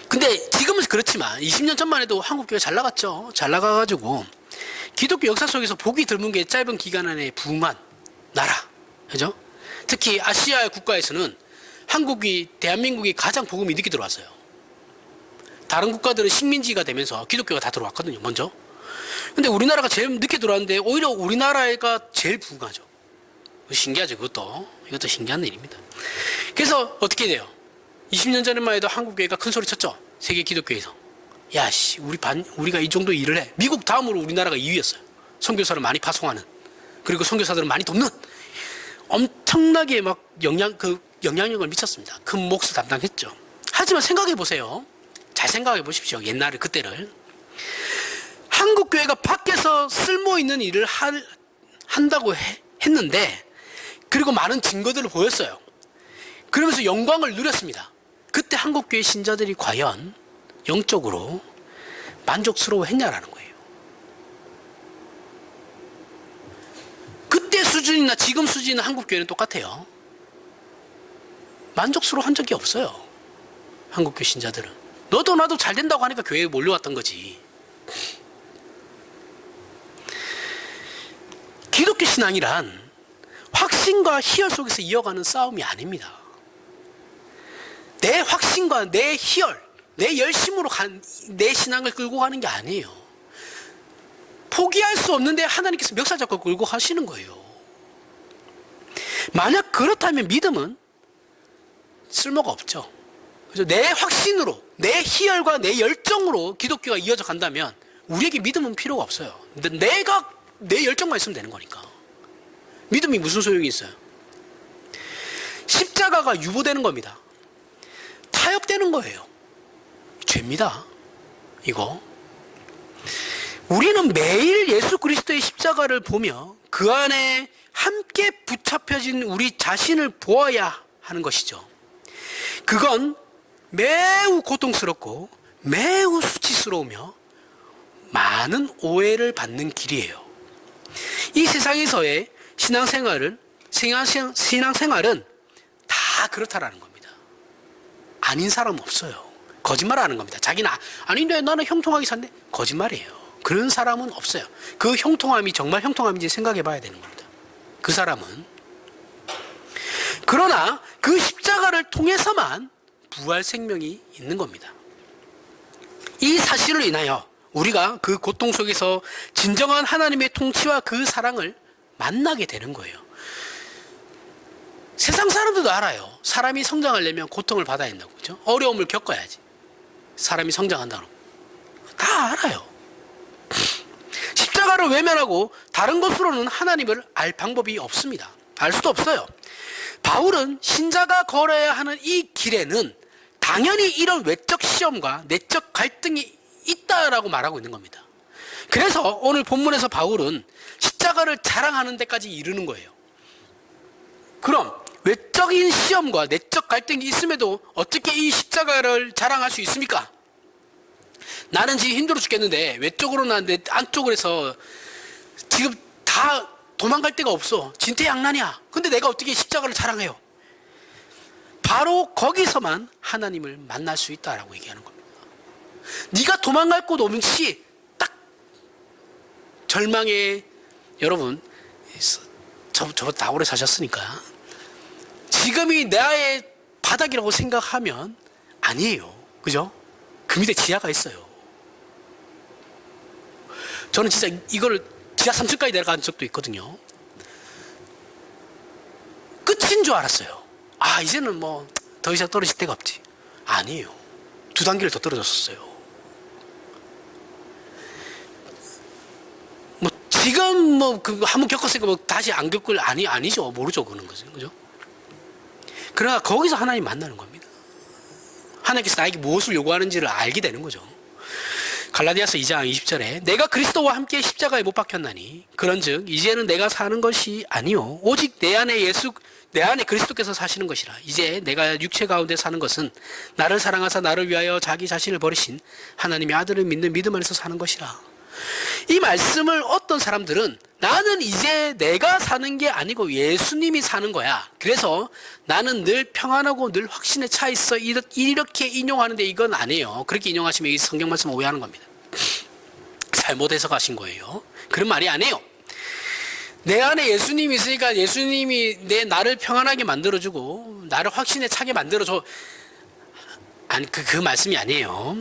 근데 지금은 그렇지만 20년 전만 해도 한국교회 잘 나갔죠. 잘 나가가지고 기독교 역사 속에서 복이 드문 게 짧은 기간 안에 부흥한 나라. 그죠? 특히 아시아 국가에서는 대한민국이 가장 복음이 늦게 들어왔어요. 다른 국가들은 식민지가 되면서 기독교가 다 들어왔거든요, 먼저. 근데 우리나라가 제일 늦게 들어왔는데 오히려 우리나라가 제일 부흥하죠. 신기하죠, 이것도 신기한 일입니다. 그래서 어떻게 돼요? 20년 전에만 해도 한국교회가 큰 소리 쳤죠. 세계 기독교에서. 야, 우리가 이 정도 일을 해. 미국 다음으로 우리나라가 2위였어요. 선교사를 많이 파송하는. 그리고 선교사들을 많이 돕는. 엄청나게 막 영향력을 미쳤습니다. 큰 몫을 담당했죠. 하지만 생각해 보세요. 잘 생각해 보십시오. 옛날에 그때를. 한국교회가 밖에서 쓸모있는 일을 한다고 했는데 그리고 많은 증거들을 보였어요. 그러면서 영광을 누렸습니다. 그때 한국교회 신자들이 과연 영적으로 만족스러워했냐라는 거예요. 그때 수준이나 지금 수준은 한국교회는 똑같아요. 만족스러워한 적이 없어요. 한국교회 신자들은. 너도 나도 잘 된다고 하니까 교회에 몰려왔던 거지. 기독교 신앙이란 확신과 희열 속에서 이어가는 싸움이 아닙니다. 내 확신과 내 희열, 내 열심으로 내 신앙을 끌고 가는 게 아니에요. 포기할 수 없는데 하나님께서 멱살 잡고 끌고 가시는 거예요. 만약 그렇다면 믿음은 쓸모가 없죠. 그래서 내 확신으로, 내 희열과 내 열정으로 기독교가 이어져 간다면 우리에게 믿음은 필요가 없어요. 내가 내 열정만 있으면 되는 거니까. 믿음이 무슨 소용이 있어요? 십자가가 유보되는 겁니다. 타협되는 거예요. 죄입니다. 이거. 우리는 매일 예수 그리스도의 십자가를 보며 그 안에 함께 붙잡혀진 우리 자신을 보아야 하는 것이죠. 그건 매우 고통스럽고 매우 수치스러우며 많은 오해를 받는 길이에요. 이 세상에서의 신앙생활은 다 그렇다라는 겁니다. 아닌 사람은 없어요. 거짓말하는 겁니다. 자기는 아닌데 나는 형통하게 산대. 거짓말이에요. 그런 사람은 없어요. 그 형통함이 정말 형통함인지 생각해 봐야 되는 겁니다. 그 사람은. 그러나 그 십자가를 통해서만 부활 생명이 있는 겁니다. 이 사실로 인하여 우리가 그 고통 속에서 진정한 하나님의 통치와 그 사랑을 만나게 되는 거예요. 세상 사람들도 알아요. 사람이 성장하려면 고통을 받아야 된다고. 그죠? 어려움을 겪어야지 사람이 성장한다고. 다 알아요. 십자가를 외면하고 다른 것으로는 하나님을 알 방법이 없습니다. 알 수도 없어요. 바울은 신자가 걸어야 하는 이 길에는 당연히 이런 외적 시험과 내적 갈등이 있다라고 말하고 있는 겁니다. 그래서 오늘 본문에서 바울은 십자가를 자랑하는 데까지 이르는 거예요. 그럼 외적인 시험과 내적 갈등이 있음에도 어떻게 이 십자가를 자랑할 수 있습니까? 나는 지금 힘들어 죽겠는데 외적으로나 내 안쪽으로 해서 지금 다 도망갈 데가 없어. 진퇴양난이야. 근데 내가 어떻게 십자가를 자랑해요? 바로 거기서만 하나님을 만날 수 있다라고 얘기하는 겁니다. 네가 도망갈 곳 없이 딱 절망에, 여러분 저보다 다 오래 사셨으니까 지금이 나의 바닥이라고 생각하면 아니에요. 그죠? 그 밑에 지하가 있어요. 저는 진짜 이걸 지하 3층까지 내려간 적도 있거든요. 끝인 줄 알았어요. 아, 이제는 뭐 더 이상 떨어질 데가 없지. 아니에요. 2단계를 더 떨어졌었어요. 뭐 지금 뭐 그 한번 겪었으니까 뭐 다시 안 겪을 아니죠. 모르죠. 그런 거죠. 그죠? 그러나 거기서 하나님 만나는 겁니다. 하나님께서 나에게 무엇을 요구하는지를 알게 되는 거죠. 갈라디아서 2장 20절에 내가 그리스도와 함께 십자가에 못 박혔나니 그런즉 이제는 내가 사는 것이 아니요 오직 내 안에 그리스도께서 사시는 것이라. 이제 내가 육체 가운데 사는 것은 나를 사랑하사 나를 위하여 자기 자신을 버리신 하나님의 아들을 믿는 믿음 안에서 사는 것이라. 이 말씀을 어떤 사람들은 나는 이제 내가 사는 게 아니고 예수님이 사는 거야. 그래서 나는 늘 평안하고 늘 확신에 차 있어. 이렇게 인용하는데 이건 아니에요. 그렇게 인용하시면 이 성경 말씀을 오해하는 겁니다. 잘못 해석하신 거예요. 그런 말이 아니에요. 내 안에 예수님이 있으니까 예수님이 나를 평안하게 만들어주고 나를 확신에 차게 만들어줘. 아니, 그 말씀이 아니에요.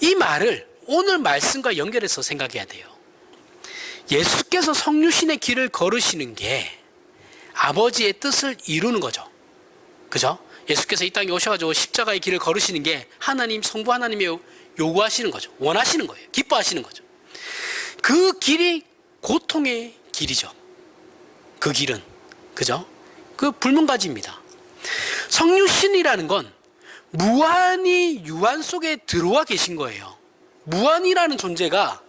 이 말을 오늘 말씀과 연결해서 생각해야 돼요. 예수께서 성육신의 길을 걸으시는 게 아버지의 뜻을 이루는 거죠. 그죠? 예수께서 이 땅에 오셔가지고 십자가의 길을 걸으시는 게 하나님, 성부 하나님이 요구하시는 거죠. 원하시는 거예요. 기뻐하시는 거죠. 그 길이 고통의 길이죠. 그 길은. 그죠? 그 불문가지입니다. 성육신이라는 건 무한히 유한 속에 들어와 계신 거예요. 무한이라는 존재가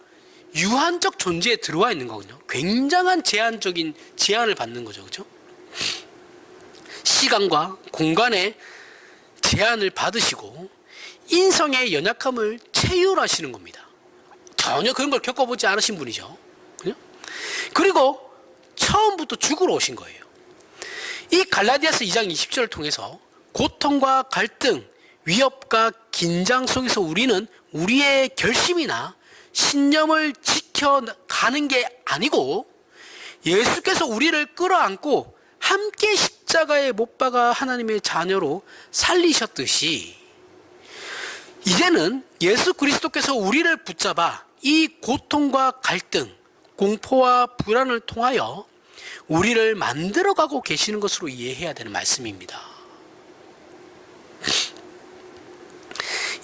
유한적 존재에 들어와 있는 거거든요. 굉장한 제한을 받는 거죠. 그죠? 시간과 공간의 제한을 받으시고 인성의 연약함을 체휼하시는 겁니다. 전혀 그런 걸 겪어보지 않으신 분이죠. 그죠? 그리고 처음부터 죽으러 오신 거예요. 이 갈라디아서 2장 20절을 통해서 고통과 갈등, 위협과 긴장 속에서 우리는 우리의 결심이나 신념을 지켜가는 게 아니고 예수께서 우리를 끌어안고 함께 십자가에 못 박아 하나님의 자녀로 살리셨듯이 이제는 예수 그리스도께서 우리를 붙잡아 이 고통과 갈등, 공포와 불안을 통하여 우리를 만들어가고 계시는 것으로 이해해야 되는 말씀입니다.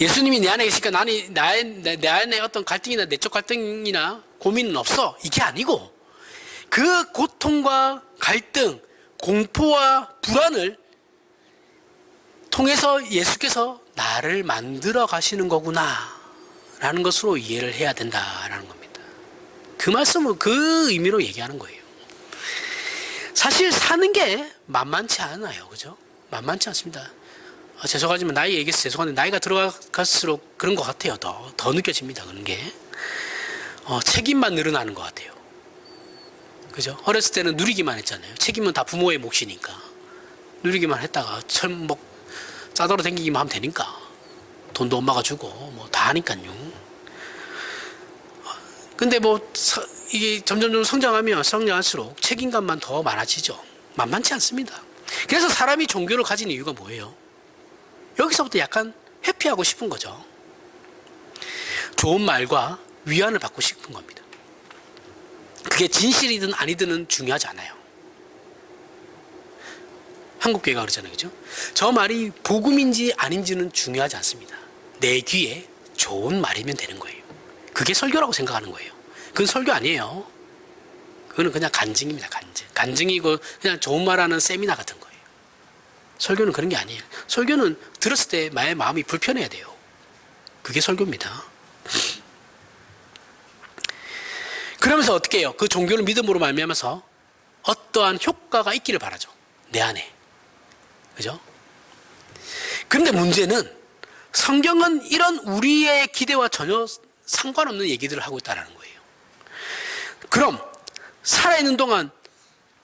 예수님이 내 안에 계시니까 내 안에 어떤 갈등이나 내적 갈등이나 고민은 없어. 이게 아니고 그 고통과 갈등, 공포와 불안을 통해서 예수께서 나를 만들어 가시는 거구나 라는 것으로 이해를 해야 된다라는 겁니다. 그 말씀을 그 의미로 얘기하는 거예요. 사실 사는 게 만만치 않아요. 그죠? 만만치 않습니다. 죄송하지만 나이 얘기해서 죄송한데 나이가 들어갈수록 그런 것 같아요. 더 느껴집니다. 그런 게 책임만 늘어나는 것 같아요. 그죠? 어렸을 때는 누리기만 했잖아요. 책임은 다 부모의 몫이니까 누리기만 했다가 짜돌아 다니기만 하면 되니까. 돈도 엄마가 주고 뭐 다 하니까요. 근데 뭐 이게 점점 성장하면 성장할수록 책임감만 더 많아지죠. 만만치 않습니다. 그래서 사람이 종교를 가진 이유가 뭐예요? 여기서부터 약간 회피하고 싶은 거죠. 좋은 말과 위안을 받고 싶은 겁니다. 그게 진실이든 아니든은 중요하지 않아요. 한국교회가 그러잖아요. 그죠? 저 말이 복음인지 아닌지는 중요하지 않습니다. 내 귀에 좋은 말이면 되는 거예요. 그게 설교라고 생각하는 거예요. 그건 설교 아니에요. 그거는 그냥 간증입니다. 간증. 간증이고 그냥 좋은 말하는 세미나 같은 거예요. 설교는 그런 게 아니에요. 설교는 들었을 때 나의 마음이 불편해야 돼요. 그게 설교입니다. 그러면서 어떻게 해요? 그 종교를 믿음으로 말미암아서 어떠한 효과가 있기를 바라죠. 내 안에. 그죠? 그런데 문제는 성경은 이런 우리의 기대와 전혀 상관없는 얘기들을 하고 있다는 거예요. 그럼 살아있는 동안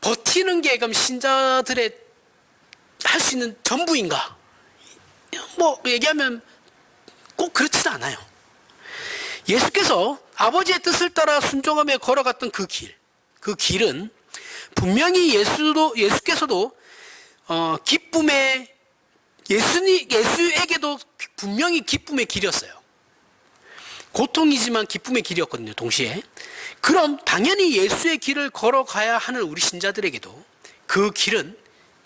버티는 게 그럼 신자들의 할 수 있는 전부인가? 뭐 얘기하면 꼭 그렇지는 않아요. 예수께서 아버지의 뜻을 따라 순종하며 걸어갔던 그 길은 분명히 예수께서도 예수에게도 분명히 기쁨의 길이었어요. 고통이지만 기쁨의 길이었거든요, 동시에. 그럼 당연히 예수의 길을 걸어가야 하는 우리 신자들에게도 그 길은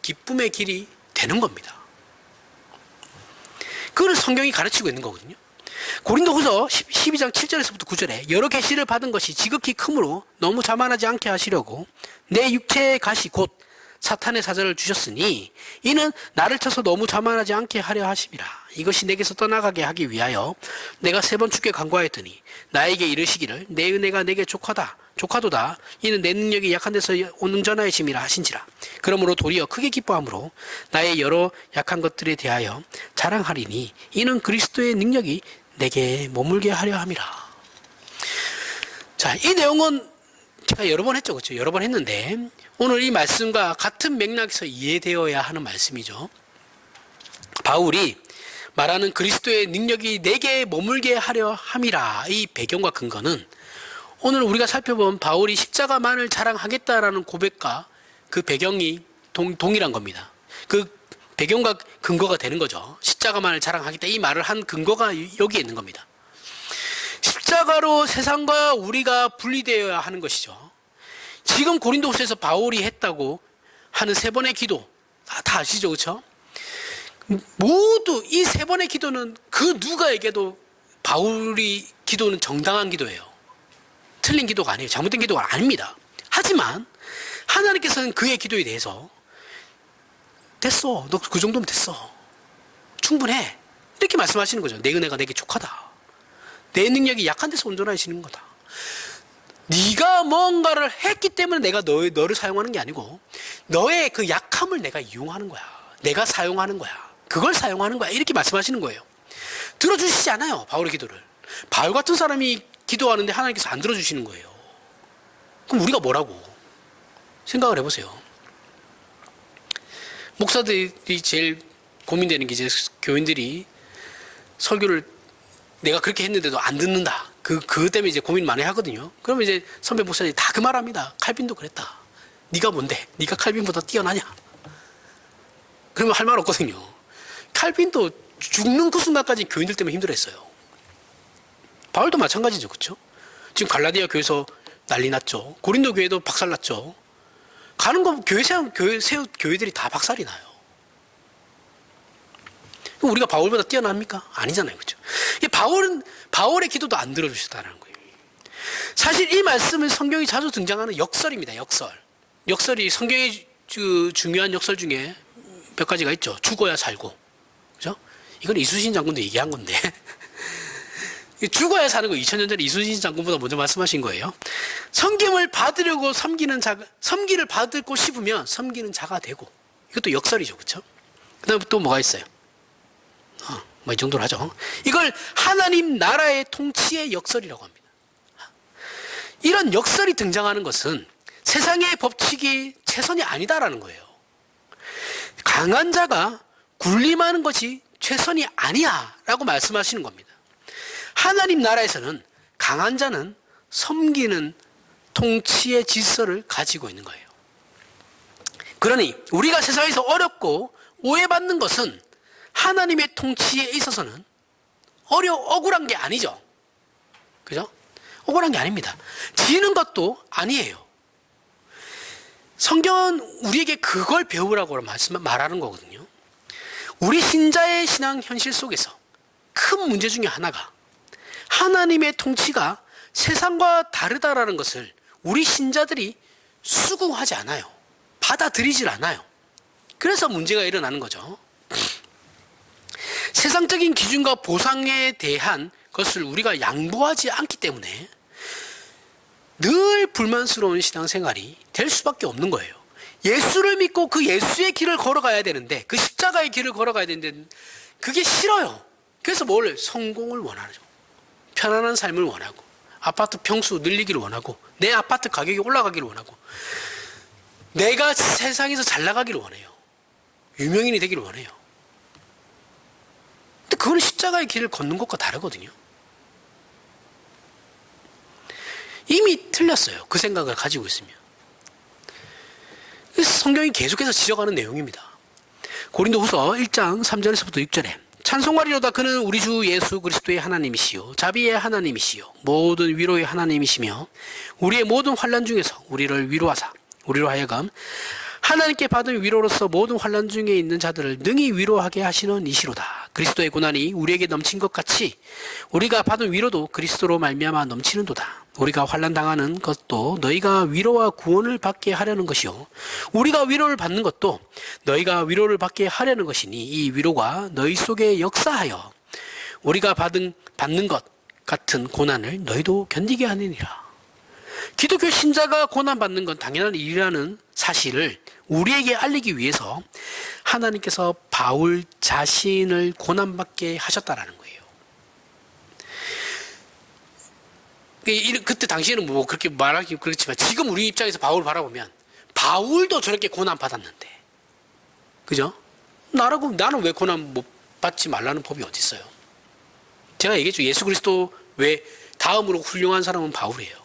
기쁨의 길이 되는 겁니다. 그걸 성경이 가르치고 있는 거거든요. 고린도후서 12장 7절에서부터 9절에 여러 계시를 받은 것이 지극히 크므로 너무 자만하지 않게 하시려고 내 육체의 가시 곧 사탄의 사자를 주셨으니 이는 나를 쳐서 너무 자만하지 않게 하려 하심이라. 이것이 내게서 떠나가게 하기 위하여 내가 3번 주께 간구하였더니 나에게 이르시기를 내 은혜가 내게 족하도다. 이는 내 능력이 약한 데서 오는 전하이심이라 하신지라. 그러므로 도리어 크게 기뻐함으로 나의 여러 약한 것들에 대하여 자랑하리니 이는 그리스도의 능력이 내게 머물게 하려 함이라. 자, 이 내용은 제가 여러 번 했죠. 그렇죠? 여러 번 했는데 오늘 이 말씀과 같은 맥락에서 이해되어야 하는 말씀이죠. 바울이 말하는 그리스도의 능력이 내게 머물게 하려 함이라. 이 배경과 근거는 오늘 우리가 살펴본 바울이 십자가만을 자랑하겠다라는 고백과 그 배경이 동일한 겁니다. 그 배경과 근거가 되는 거죠. 십자가만을 자랑하겠다. 이 말을 한 근거가 여기에 있는 겁니다. 십자가로 세상과 우리가 분리되어야 하는 것이죠. 지금 고린도후서에서 바울이 했다고 하는 3번의 기도 다 아시죠? 그렇죠? 모두 이 3번의 기도는 그 누가에게도 바울이 기도는 정당한 기도예요. 틀린 기도가 아니에요. 잘못된 기도가 아닙니다. 하지만 하나님께서는 그의 기도에 대해서 됐어. 너 그 정도면 됐어. 충분해. 이렇게 말씀하시는 거죠. 내 은혜가 내게 족하다. 내 능력이 약한 데서 온전하시는 거다. 네가 뭔가를 했기 때문에 내가 너를 사용하는 게 아니고 너의 그 약함을 내가 이용하는 거야. 내가 사용하는 거야. 그걸 사용하는 거야. 이렇게 말씀하시는 거예요. 들어주시지 않아요. 바울의 기도를. 바울 같은 사람이 기도하는데 하나님께서 안 들어주시는 거예요. 그럼 우리가 뭐라고? 생각을 해보세요. 목사들이 제일 고민되는 게 이제 교인들이 설교를 내가 그렇게 했는데도 안 듣는다. 그것 때문에 이제 고민 많이 하거든요. 그러면 이제 선배 목사들이 다 그 말합니다. 칼빈도 그랬다. 네가 뭔데? 네가 칼빈보다 뛰어나냐? 그러면 할 말 없거든요. 칼빈도 죽는 그 순간까지 교인들 때문에 힘들었어요. 바울도 마찬가지죠. 그렇죠? 지금 갈라디아 교회에서 난리 났죠. 고린도 교회도 박살 났죠. 가는 거 교회들이 다 박살이 나요. 우리가 바울보다 뛰어납니까? 아니잖아요. 그렇죠? 바울의 기도도 안 들어주셨다는 거예요. 사실 이 말씀은 성경이 자주 등장하는 역설입니다. 역설이 성경의 중요한 역설 중에 몇 가지가 있죠. 죽어야 살고. 그죠? 이건 이순신 장군도 얘기한 건데. 죽어야 사는 거 2000년 전에 이순신 장군보다 먼저 말씀하신 거예요. 섬김을 받으려고 섬기를 받고 싶으면 섬기는 자가 되고. 이것도 역설이죠. 그렇죠? 그 다음에 또 뭐가 있어요? 뭐 이 정도로 하죠. 이걸 하나님 나라의 통치의 역설이라고 합니다. 이런 역설이 등장하는 것은 세상의 법칙이 최선이 아니다라는 거예요. 강한 자가 군림하는 것이 최선이 아니야 라고 말씀하시는 겁니다. 하나님 나라에서는 강한 자는 섬기는 통치의 질서를 가지고 있는 거예요. 그러니 우리가 세상에서 어렵고 오해받는 것은 하나님의 통치에 있어서는 억울한 게 아니죠. 그죠? 억울한 게 아닙니다. 지는 것도 아니에요. 성경은 우리에게 그걸 배우라고 말하는 거거든요. 우리 신자의 신앙 현실 속에서 큰 문제 중에 하나가 하나님의 통치가 세상과 다르다라는 것을 우리 신자들이 수긍하지 않아요. 받아들이질 않아요. 그래서 문제가 일어나는 거죠. 세상적인 기준과 보상에 대한 것을 우리가 양보하지 않기 때문에 늘 불만스러운 신앙생활이 될 수밖에 없는 거예요. 예수를 믿고 그 예수의 길을 걸어가야 되는데, 그 십자가의 길을 걸어가야 되는데 그게 싫어요. 그래서 성공을 원하죠. 편안한 삶을 원하고, 아파트 평수 늘리기를 원하고, 내 아파트 가격이 올라가기를 원하고, 내가 세상에서 잘 나가기를 원해요. 유명인이 되기를 원해요. 근데 그거는 십자가의 길을 걷는 것과 다르거든요. 이미 틀렸어요. 그 생각을 가지고 있으면. 그래서 성경이 계속해서 지적하는 내용입니다. 고린도후서 1장 3절에서부터 6절에 찬송하리로다. 그는 우리 주 예수 그리스도의 하나님이시요 자비의 하나님이시요 모든 위로의 하나님이시며 우리의 모든 환난 중에서 우리를 위로하사 우리로 하여금 하나님께 받은 위로로서 모든 환난 중에 있는 자들을 능히 위로하게 하시는 이시로다. 그리스도의 고난이 우리에게 넘친 것 같이 우리가 받은 위로도 그리스도로 말미암아 넘치는도다. 우리가 환난 당하는 것도 너희가 위로와 구원을 받게 하려는 것이요 우리가 위로를 받는 것도 너희가 위로를 받게 하려는 것이니 이 위로가 너희 속에 역사하여 우리가 받는 것 같은 고난을 너희도 견디게 하느니라. 기독교 신자가 고난받는 건 당연한 일이라는 사실을 우리에게 알리기 위해서 하나님께서 바울 자신을 고난받게 하셨다라는 거예요. 그때 당시에는 뭐 그렇게 말하기 그렇지만 지금 우리 입장에서 바울을 바라보면 바울도 저렇게 고난받았는데, 그죠? 나는 왜 고난 못 받지 말라는 법이 어디 있어요? 제가 얘기했죠. 예수 그리스도 외 다음으로 훌륭한 사람은 바울이에요.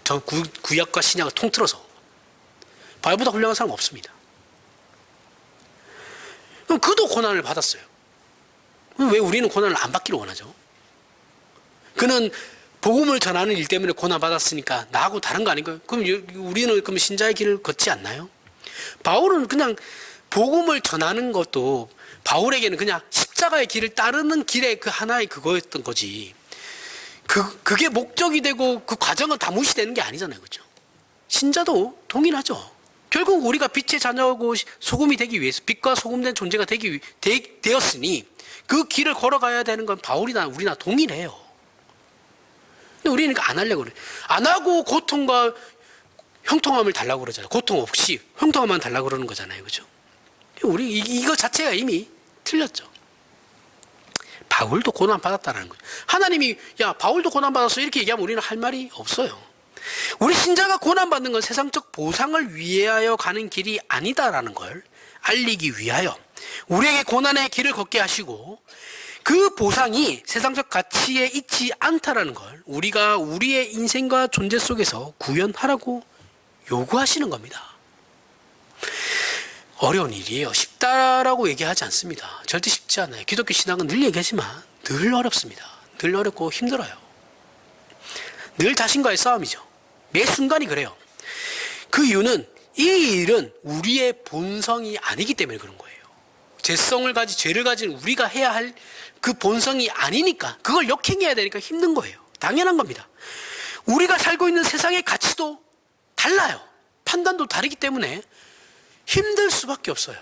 전 구약과 신약을 통틀어서 바울보다 훌륭한 사람은 없습니다. 그럼 그도 고난을 받았어요. 왜 우리는 고난을 안 받기를 원하죠? 그는 복음을 전하는 일 때문에 고난받았으니까 나하고 다른 거 아닌가요? 그럼 우리는 그럼 신자의 길을 걷지 않나요? 바울은 그냥 복음을 전하는 것도 바울에게는 그냥 십자가의 길을 따르는 길의 그 하나의 그거였던 거지. 그게 목적이 되고 그 과정은 다 무시되는 게 아니잖아요. 그죠? 신자도 동일하죠. 결국 우리가 빛의 자녀고 소금이 되기 위해서 빛과 소금된 존재가 되었으니 그 길을 걸어가야 되는 건 바울이나 우리나 동일해요. 근데 우리는 안 하려고 그래. 안 하고 고통과 형통함을 달라고 그러잖아요. 고통 없이 형통함만 달라고 그러는 거잖아요. 그죠? 우리 이거 자체가 이미 틀렸죠. 바울도 고난받았다는 거예요. 하나님이 야 바울도 고난받았어 이렇게 얘기하면 우리는 할 말이 없어요. 우리 신자가 고난받는 건 세상적 보상을 위하여 가는 길이 아니다라는 걸 알리기 위하여 우리에게 고난의 길을 걷게 하시고 그 보상이 세상적 가치에 있지 않다라는 걸 우리가 우리의 인생과 존재 속에서 구현하라고 요구하시는 겁니다. 어려운 일이에요. 쉽다라고 얘기하지 않습니다. 절대 쉽지 않아요. 기독교 신앙은 늘 얘기하지만 늘 어렵습니다. 늘 어렵고 힘들어요. 늘 자신과의 싸움이죠. 매 순간이 그래요. 그 이유는 이 일은 우리의 본성이 아니기 때문에 그런 거예요. 죄를 가진 우리가 해야 할 그 본성이 아니니까 그걸 역행해야 되니까 힘든 거예요. 당연한 겁니다. 우리가 살고 있는 세상의 가치도 달라요. 판단도 다르기 때문에 힘들 수밖에 없어요.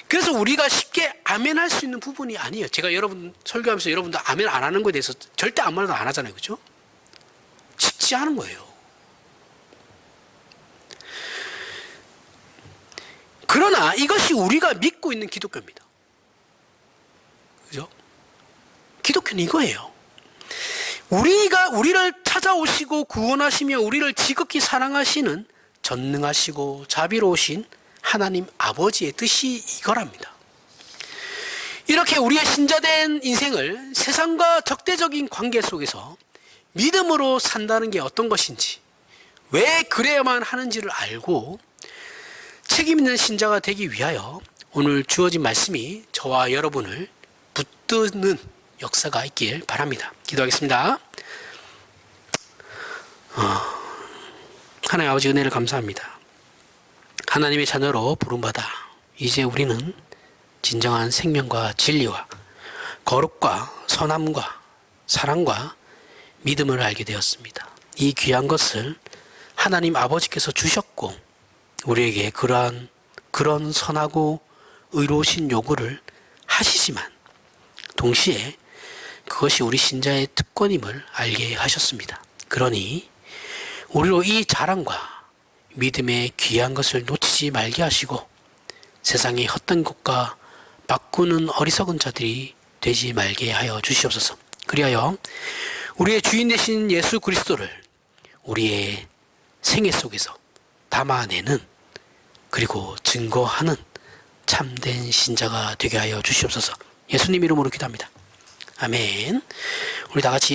그래서 우리가 쉽게 아멘할 수 있는 부분이 아니에요. 제가 여러분 설교하면서 여러분들 아멘 안 하는 거에 대해서 절대 아무 말도 안 하잖아요. 그죠? 쉽지 않은 거예요. 그러나 이것이 우리가 믿고 있는 기독교입니다. 그죠? 기독교는 이거예요. 우리를 찾아오시고 구원하시며 우리를 지극히 사랑하시는 전능하시고 자비로우신 하나님 아버지의 뜻이 이거랍니다. 이렇게 우리의 신자된 인생을 세상과 적대적인 관계 속에서 믿음으로 산다는 게 어떤 것인지, 왜 그래야만 하는지를 알고 책임 있는 신자가 되기 위하여 오늘 주어진 말씀이 저와 여러분을 붙드는 역사가 있길 바랍니다. 기도하겠습니다. 하나님 아버지, 은혜를 감사합니다. 하나님의 자녀로 부름받아 이제 우리는 진정한 생명과 진리와 거룩과 선함과 사랑과 믿음을 알게 되었습니다. 이 귀한 것을 하나님 아버지께서 주셨고 우리에게 그런 선하고 의로우신 요구를 하시지만 동시에 그것이 우리 신자의 특권임을 알게 하셨습니다. 그러니 우리로 이 자랑과 믿음의 귀한 것을 놓치지 말게 하시고 세상의 헛된 것과 바꾸는 어리석은 자들이 되지 말게 하여 주시옵소서. 그리하여 우리의 주인 되신 예수 그리스도를 우리의 생애 속에서 담아내는 그리고 증거하는 참된 신자가 되게 하여 주시옵소서. 예수님 이름으로 기도합니다. 아멘. 우리 다 같이